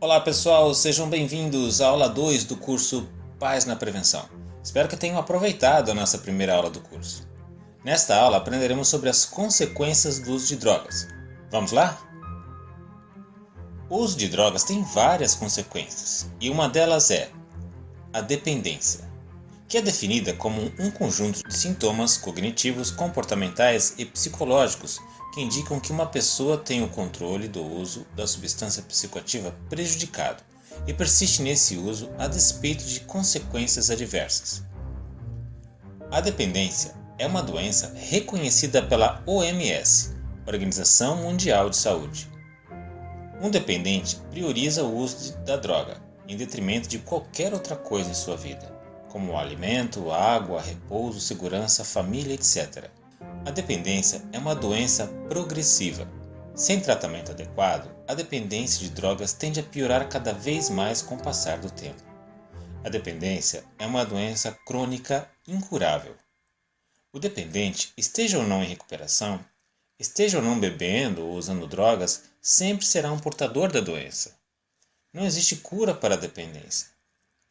Olá pessoal, sejam bem-vindos à aula 2 do curso Paz na Prevenção. Espero que tenham aproveitado a nossa primeira aula do curso. Nesta aula aprenderemos sobre as consequências do uso de drogas. Vamos lá? O uso de drogas tem várias consequências e uma delas é a dependência, que é definida como um conjunto de sintomas cognitivos, comportamentais e psicológicos que indicam que uma pessoa tem o controle do uso da substância psicoativa prejudicado e persiste nesse uso a despeito de consequências adversas. A dependência é uma doença reconhecida pela OMS, Organização Mundial de Saúde. Um dependente prioriza o uso da droga em detrimento de qualquer outra coisa em sua vida, como alimento, água, repouso, segurança, família, etc. A dependência é uma doença progressiva. Sem tratamento adequado, a dependência de drogas tende a piorar cada vez mais com o passar do tempo. A dependência é uma doença crônica incurável. O dependente, esteja ou não em recuperação, esteja ou não bebendo ou usando drogas, sempre será um portador da doença. Não existe cura para a dependência.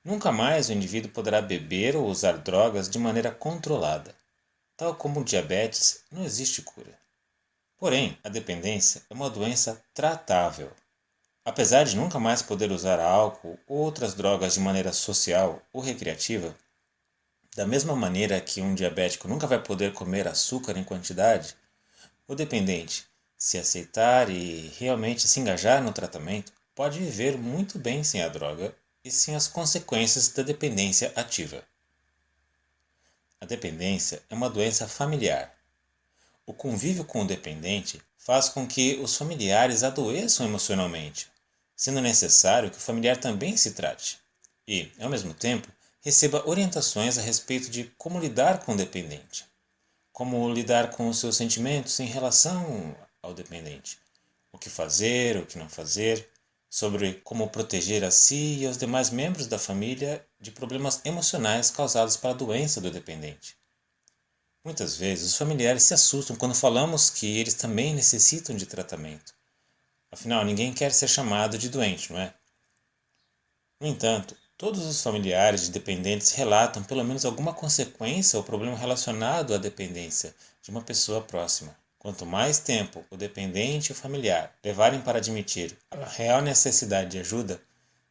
Nunca mais o indivíduo poderá beber ou usar drogas de maneira controlada. Tal como o diabetes, não existe cura. Porém, a dependência é uma doença tratável. Apesar de nunca mais poder usar álcool ou outras drogas de maneira social ou recreativa, da mesma maneira que um diabético nunca vai poder comer açúcar em quantidade, o dependente, se aceitar e realmente se engajar no tratamento, pode viver muito bem sem a droga e sem as consequências da dependência ativa. A dependência é uma doença familiar. O convívio com o dependente faz com que os familiares adoeçam emocionalmente, sendo necessário que o familiar também se trate e, ao mesmo tempo, receba orientações a respeito de como lidar com o dependente, como lidar com os seus sentimentos em relação ao dependente, o que fazer, o que não fazer, sobre como proteger a si e aos demais membros da família de problemas emocionais causados pela doença do dependente. Muitas vezes os familiares se assustam quando falamos que eles também necessitam de tratamento. Afinal, ninguém quer ser chamado de doente, não é? No entanto, todos os familiares de dependentes relatam pelo menos alguma consequência ou problema relacionado à dependência de uma pessoa próxima. Quanto mais tempo o dependente e o familiar levarem para admitir a real necessidade de ajuda,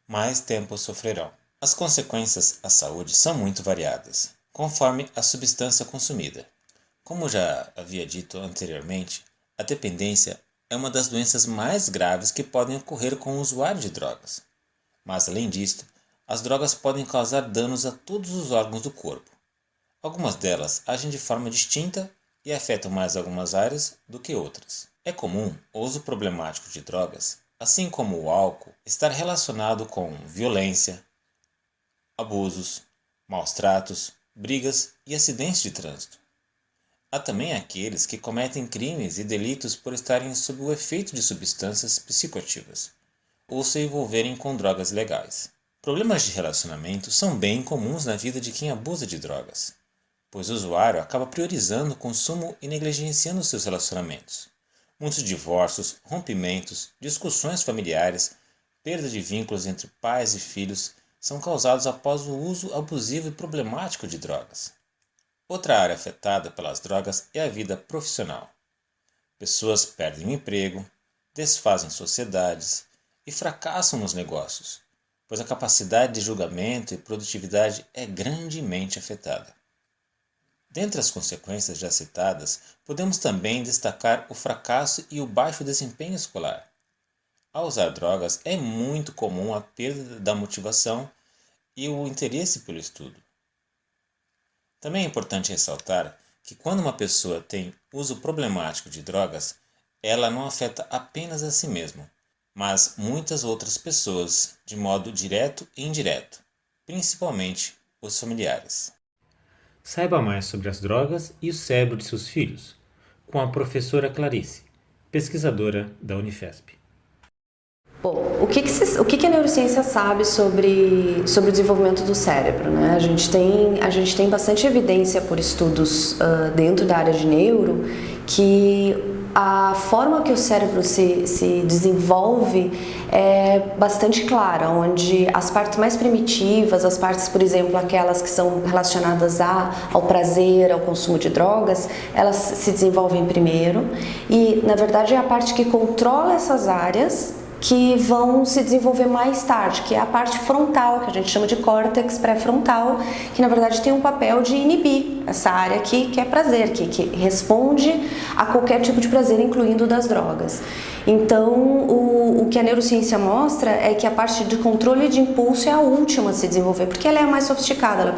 mais tempo sofrerão. As consequências à saúde são muito variadas, conforme a substância consumida. Como já havia dito anteriormente, a dependência é uma das doenças mais graves que podem ocorrer com o usuário de drogas. Mas, além disto, as drogas podem causar danos a todos os órgãos do corpo. Algumas delas agem de forma distinta e afetam mais algumas áreas do que outras. É comum o uso problemático de drogas, assim como o álcool, estar relacionado com violência, abusos, maus tratos, brigas e acidentes de trânsito. Há também aqueles que cometem crimes e delitos por estarem sob o efeito de substâncias psicoativas ou se envolverem com drogas legais. Problemas de relacionamento são bem comuns na vida de quem abusa de drogas, pois o usuário acaba priorizando o consumo e negligenciando seus relacionamentos. Muitos divórcios, rompimentos, discussões familiares, perda de vínculos entre pais e filhos são causados após o uso abusivo e problemático de drogas. Outra área afetada pelas drogas é a vida profissional. Pessoas perdem o emprego, desfazem sociedades e fracassam nos negócios, pois a capacidade de julgamento e produtividade é grandemente afetada. Dentre as consequências já citadas, podemos também destacar o fracasso e o baixo desempenho escolar. Ao usar drogas, é muito comum a perda da motivação e o interesse pelo estudo. Também é importante ressaltar que quando uma pessoa tem uso problemático de drogas, ela não afeta apenas a si mesma, mas muitas outras pessoas, de modo direto e indireto, principalmente os familiares. Saiba mais sobre as drogas e o cérebro de seus filhos, com a professora Clarice, pesquisadora da Unifesp. Bom, o que a neurociência sabe sobre o desenvolvimento do cérebro, né? A gente tem bastante evidência por estudos dentro da área de neuro que a forma que o cérebro se desenvolve é bastante clara, onde as partes mais primitivas, as partes, por exemplo, aquelas que são relacionadas ao prazer, ao consumo de drogas, elas se desenvolvem primeiro e, na verdade, é a parte que controla essas áreas que vão se desenvolver mais tarde, que é a parte frontal, que a gente chama de córtex pré-frontal, que na verdade tem um papel de inibir essa área aqui, que é prazer, que responde a qualquer tipo de prazer, incluindo das drogas. Então, o que a neurociência mostra é que a parte de controle de impulso é a última a se desenvolver, porque ela é mais sofisticada, ela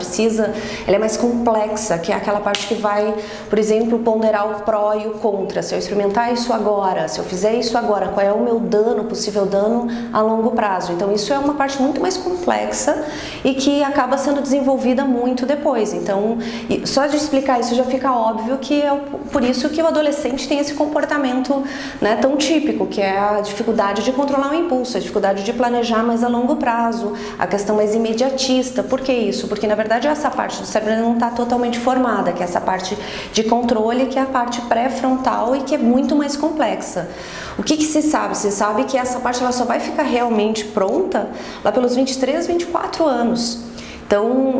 é mais complexa, que é aquela parte que vai, por exemplo, ponderar o pró e o contra. Se eu experimentar isso agora, se eu fizer isso agora, qual é o meu dano, possível dano a longo prazo? Então, isso é uma parte muito mais complexa e que acaba sendo desenvolvida muito depois. Então, só de explicar isso já fica óbvio que é por isso que o adolescente tem esse comportamento, né, tão típico, que é a dificuldade de controlar o impulso, a dificuldade de planejar mais a longo prazo, a questão mais imediatista. Por que isso? Porque na verdade essa parte do cérebro não está totalmente formada, que é essa parte de controle, que é a parte pré-frontal e que é muito mais complexa. O que se sabe? Se sabe que essa parte ela só vai ficar realmente pronta lá pelos 23, 24 anos.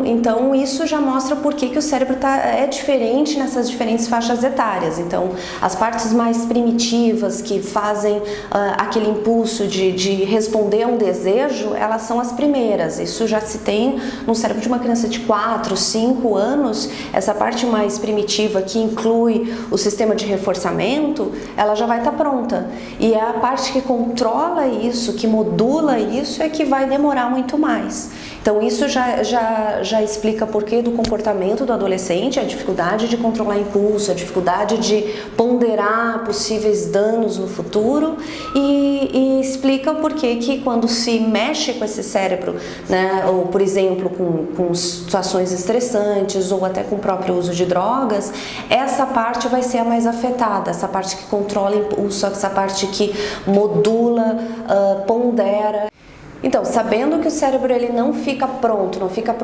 Então isso já mostra por que o cérebro é diferente nessas diferentes faixas etárias. Então, as partes mais primitivas que fazem aquele impulso de responder a um desejo, elas são as primeiras. Isso já se tem no cérebro de uma criança de 4, 5 anos. Essa parte mais primitiva que inclui o sistema de reforçamento, ela já vai estar pronta. E a parte que controla isso, que modula isso, é que vai demorar muito mais. Então, isso já explica por que do comportamento do adolescente, a dificuldade de controlar impulso, a dificuldade de ponderar possíveis danos no futuro e explica por que quando se mexe com esse cérebro, né, ou por exemplo com situações estressantes ou até com o próprio uso de drogas, essa parte vai ser a mais afetada, essa parte que controla impulso, essa parte que modula, pondera. Então, sabendo que o cérebro ele não fica pronto, não fica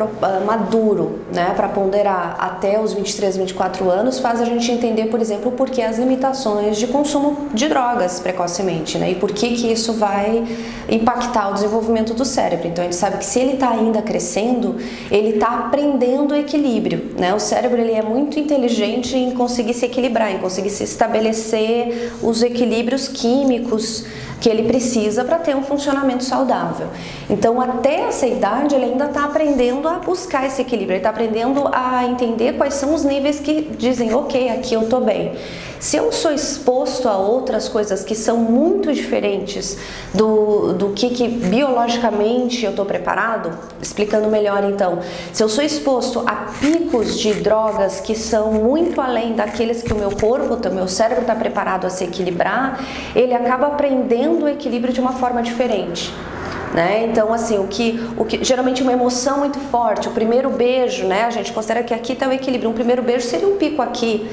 maduro, né, para ponderar até os 23, 24 anos, faz a gente entender, por exemplo, por que as limitações de consumo de drogas precocemente, né, e por que isso vai impactar o desenvolvimento do cérebro. Então, a gente sabe que se ele está ainda crescendo, ele está aprendendo o equilíbrio, né, o cérebro ele é muito inteligente em conseguir se equilibrar, em conseguir se estabelecer os equilíbrios químicos que ele precisa para ter um funcionamento saudável. Então, até essa idade, ele ainda está aprendendo a buscar esse equilíbrio, ele está aprendendo a entender quais são os níveis que dizem, ok, aqui eu estou bem. Se eu sou exposto a outras coisas que são muito diferentes do que biologicamente eu estou preparado, explicando melhor então, se eu sou exposto a picos de drogas que são muito além daqueles que o meu corpo, o meu cérebro está preparado a se equilibrar, ele acaba aprendendo o equilíbrio de uma forma diferente. Né? Então, assim, o que geralmente uma emoção muito forte, o primeiro beijo, né? A gente considera que aqui está o equilíbrio, um primeiro beijo seria um pico aqui.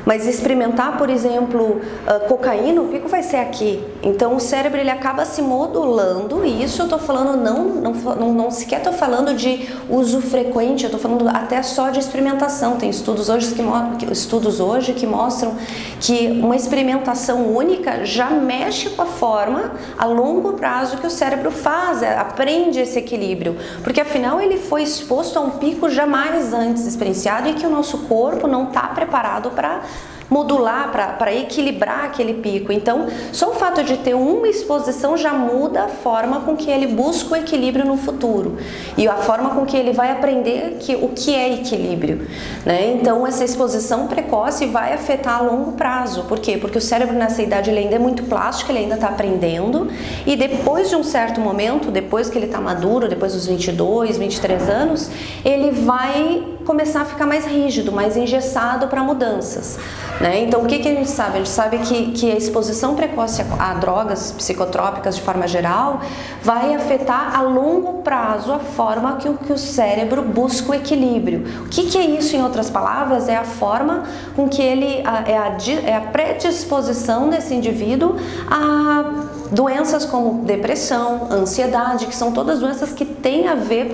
Mas experimentar, por exemplo, cocaína, o pico vai ser aqui. Então o cérebro ele acaba se modulando, e isso eu estou falando não sequer estou falando de uso frequente, eu estou falando até só de experimentação. Tem estudos hoje que mostram que uma experimentação única já mexe com a forma a longo prazo que o cérebro faz, aprende esse equilíbrio, porque afinal ele foi exposto a um pico jamais antes experienciado e que o nosso corpo não está preparado para modular, para equilibrar aquele pico. Então, só o fato de ter uma exposição já muda a forma com que ele busca o equilíbrio no futuro e a forma com que ele vai aprender o que é equilíbrio, né? Então, essa exposição precoce vai afetar a longo prazo. Por quê? Porque o cérebro nessa idade ele ainda é muito plástico, ele ainda está aprendendo, e depois de um certo momento, depois que ele está maduro, depois dos 22, 23 anos, ele vai começar a ficar mais rígido, mais engessado para mudanças, né? Então, o que a gente sabe? A gente sabe que a exposição precoce a drogas psicotrópicas de forma geral vai afetar a longo prazo a forma que o cérebro busca o equilíbrio. O que é isso, em outras palavras? É a forma com que é a predisposição desse indivíduo a doenças como depressão, ansiedade, que são todas doenças que têm a ver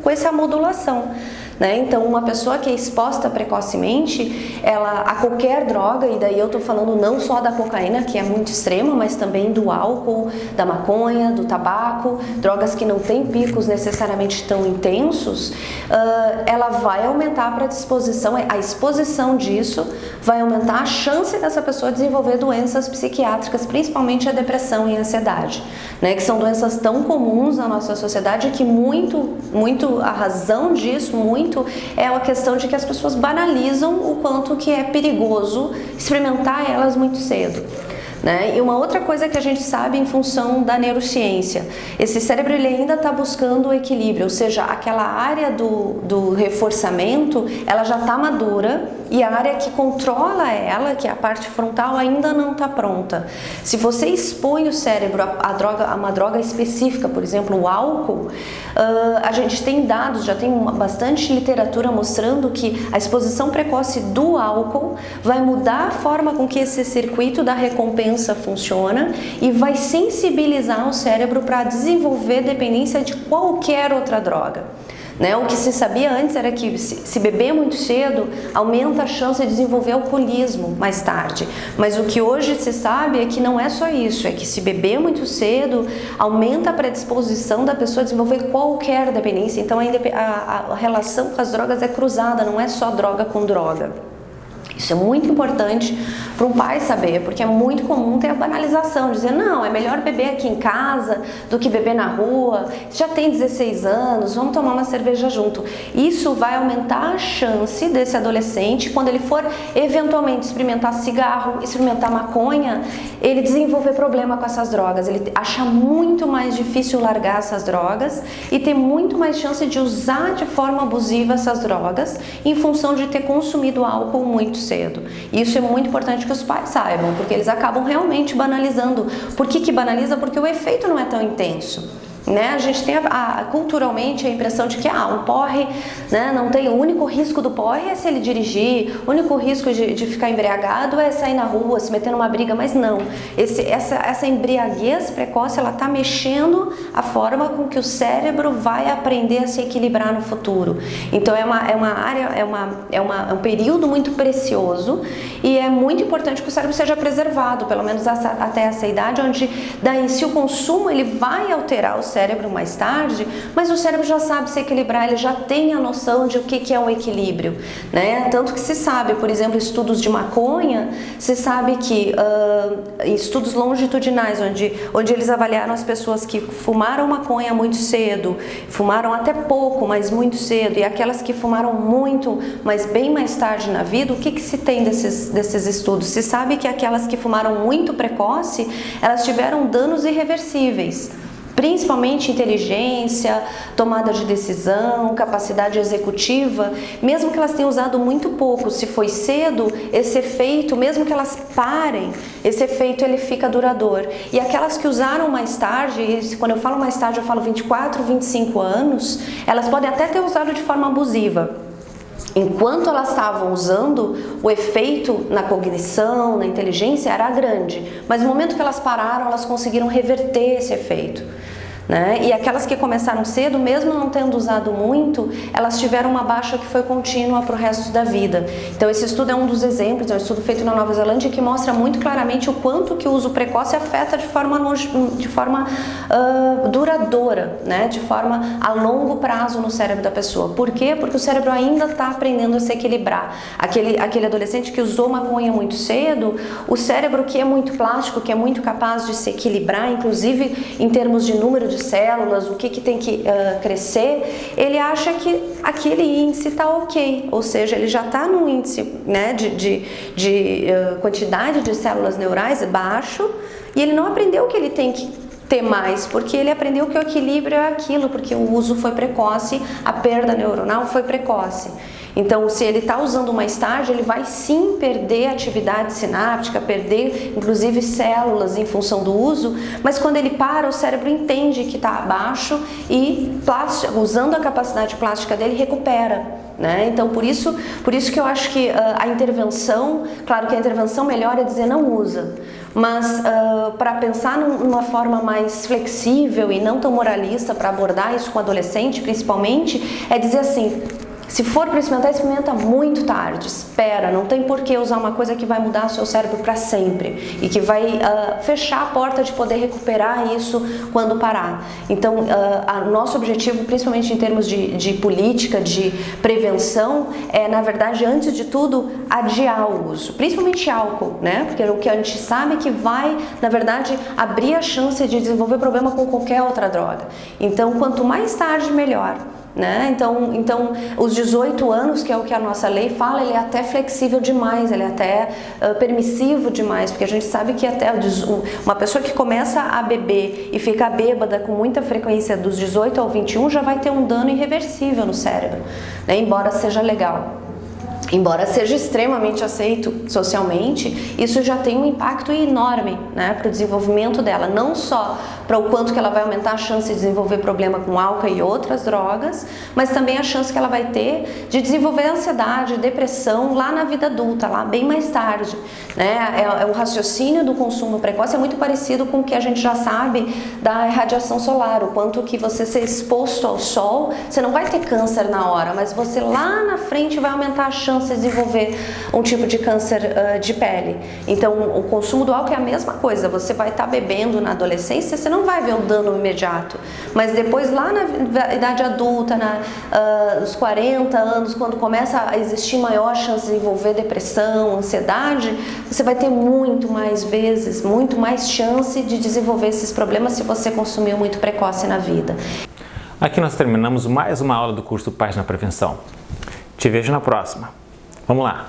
com essa modulação. né? Então, uma pessoa que é exposta precocemente, ela a qualquer droga, e daí eu estou falando não só da cocaína, que é muito extrema, mas também do álcool, da maconha, do tabaco, drogas que não têm picos necessariamente tão intensos, ela vai aumentar a predisposição, a exposição disso vai aumentar a chance dessa pessoa desenvolver doenças psiquiátricas, principalmente a depressão e a ansiedade, né? Que são doenças tão comuns na nossa sociedade que muito a razão disso, é a questão de que as pessoas banalizam o quanto que é perigoso experimentar elas muito cedo, né? E uma outra coisa que a gente sabe em função da neurociência, esse cérebro ele ainda está buscando o equilíbrio, ou seja, aquela área do reforçamento, ela já está madura e a área que controla ela, que é a parte frontal, ainda não está pronta. Se você expõe o cérebro a uma droga específica, por exemplo, o álcool, a gente tem dados, já tem bastante literatura mostrando que a exposição precoce do álcool vai mudar a forma com que esse circuito da recompensa funciona e vai sensibilizar o cérebro para desenvolver dependência de qualquer outra droga, né? O que se sabia antes era que se beber muito cedo aumenta a chance de desenvolver alcoolismo mais tarde, mas o que hoje se sabe é que não é só isso, é que se beber muito cedo aumenta a predisposição da pessoa a desenvolver qualquer dependência. Então a relação com as drogas é cruzada, não é só droga com droga. Isso é muito importante para um pai saber, porque é muito comum ter a banalização, dizer, não, é melhor beber aqui em casa do que beber na rua, já tem 16 anos, vamos tomar uma cerveja junto. Isso vai aumentar a chance desse adolescente, quando ele for eventualmente experimentar cigarro, experimentar maconha, ele desenvolver problema com essas drogas, ele achar muito mais difícil largar essas drogas e ter muito mais chance de usar de forma abusiva essas drogas em função de ter consumido álcool muito cedo. E isso é muito importante que os pais saibam, porque eles acabam realmente banalizando. Por que banaliza? Porque o efeito não é tão intenso, né? A gente tem culturalmente a impressão de que um porre, né, não tem, o único risco do porre é se ele dirigir, o único risco de ficar embriagado é sair na rua, se meter numa briga, mas não. Essa embriaguez precoce, ela está mexendo a forma com que o cérebro vai aprender a se equilibrar no futuro. Então é um período muito precioso e é muito importante que o cérebro seja preservado, pelo menos até essa idade, onde daí se o consumo ele vai alterar o cérebro mais tarde, mas o cérebro já sabe se equilibrar, ele já tem a noção de o que é um equilíbrio, né? Tanto que se sabe, por exemplo, estudos de maconha, se sabe que estudos longitudinais, onde eles avaliaram as pessoas que fumaram maconha muito cedo, fumaram até pouco, mas muito cedo, e aquelas que fumaram muito, mas bem mais tarde na vida, o que se tem desses estudos? Se sabe que aquelas que fumaram muito precoce, elas tiveram danos irreversíveis, principalmente inteligência, tomada de decisão, capacidade executiva, mesmo que elas tenham usado muito pouco, se foi cedo, esse efeito, mesmo que elas parem, esse efeito ele fica duradouro. E aquelas que usaram mais tarde, e quando eu falo mais tarde eu falo 24, 25 anos, elas podem até ter usado de forma abusiva. Enquanto elas estavam usando, o efeito na cognição, na inteligência era grande, mas no momento que elas pararam, elas conseguiram reverter esse efeito, né? E aquelas que começaram cedo, mesmo não tendo usado muito, elas tiveram uma baixa que foi contínua para o resto da vida. Então esse estudo é um dos exemplos, é um estudo feito na Nova Zelândia que mostra muito claramente o quanto que o uso precoce afeta de forma duradoura, né? De forma a longo prazo no cérebro da pessoa. Por quê? Porque o cérebro ainda está aprendendo a se equilibrar. Aquele adolescente que usou maconha muito cedo, o cérebro que é muito plástico, que é muito capaz de se equilibrar, inclusive em termos de número de células, o que tem que crescer, ele acha que aquele índice está ok, ou seja, ele já está num índice, né, de quantidade de células neurais baixo e ele não aprendeu que ele tem que ter mais, porque ele aprendeu que o equilíbrio é aquilo, porque o uso foi precoce, a perda neuronal foi precoce. Então, se ele está usando mais tarde, ele vai sim perder atividade sináptica, perder inclusive células em função do uso, mas quando ele para, o cérebro entende que está abaixo e, usando a capacidade plástica dele, recupera, né? Então, por isso que eu acho que a intervenção, claro que a intervenção melhor é dizer não usa, mas para pensar numa forma mais flexível e não tão moralista para abordar isso com o adolescente, principalmente, é dizer assim: Se for para experimentar, experimenta muito tarde, espera, não tem por que usar uma coisa que vai mudar o seu cérebro para sempre e que vai fechar a porta de poder recuperar isso quando parar. Então, nosso objetivo, principalmente em termos de política, de prevenção, é, na verdade, antes de tudo, adiar o uso, principalmente álcool, né? Porque o que a gente sabe é que vai, na verdade, abrir a chance de desenvolver problema com qualquer outra droga. Então, quanto mais tarde, melhor. Né? Então, os 18 anos, que é o que a nossa lei fala, ele é até flexível demais, ele é até permissivo demais, porque a gente sabe que até uma pessoa que começa a beber e fica bêbada com muita frequência dos 18 ao 21 já vai ter um dano irreversível no cérebro, né? Embora seja legal. Embora seja extremamente aceito socialmente, isso já tem um impacto enorme, né, para o desenvolvimento dela, não só para o quanto que ela vai aumentar a chance de desenvolver problema com álcool e outras drogas, mas também a chance que ela vai ter de desenvolver ansiedade, depressão lá na vida adulta, lá bem mais tarde, né? O raciocínio do consumo precoce é muito parecido com o que a gente já sabe da radiação solar, o quanto que você ser exposto ao sol, você não vai ter câncer na hora, mas você lá na frente vai aumentar a chance de desenvolver um tipo de câncer de pele. Então, o consumo do álcool é a mesma coisa, você vai estar bebendo na adolescência, você não vai ver um dano imediato, mas depois lá na idade adulta, nos 40 anos, quando começa a existir maior chance de desenvolver depressão, ansiedade, você vai ter muito mais vezes, muito mais chance de desenvolver esses problemas se você consumiu muito precoce na vida. Aqui nós terminamos mais uma aula do curso Paz na Prevenção. Te vejo na próxima. Vamos lá!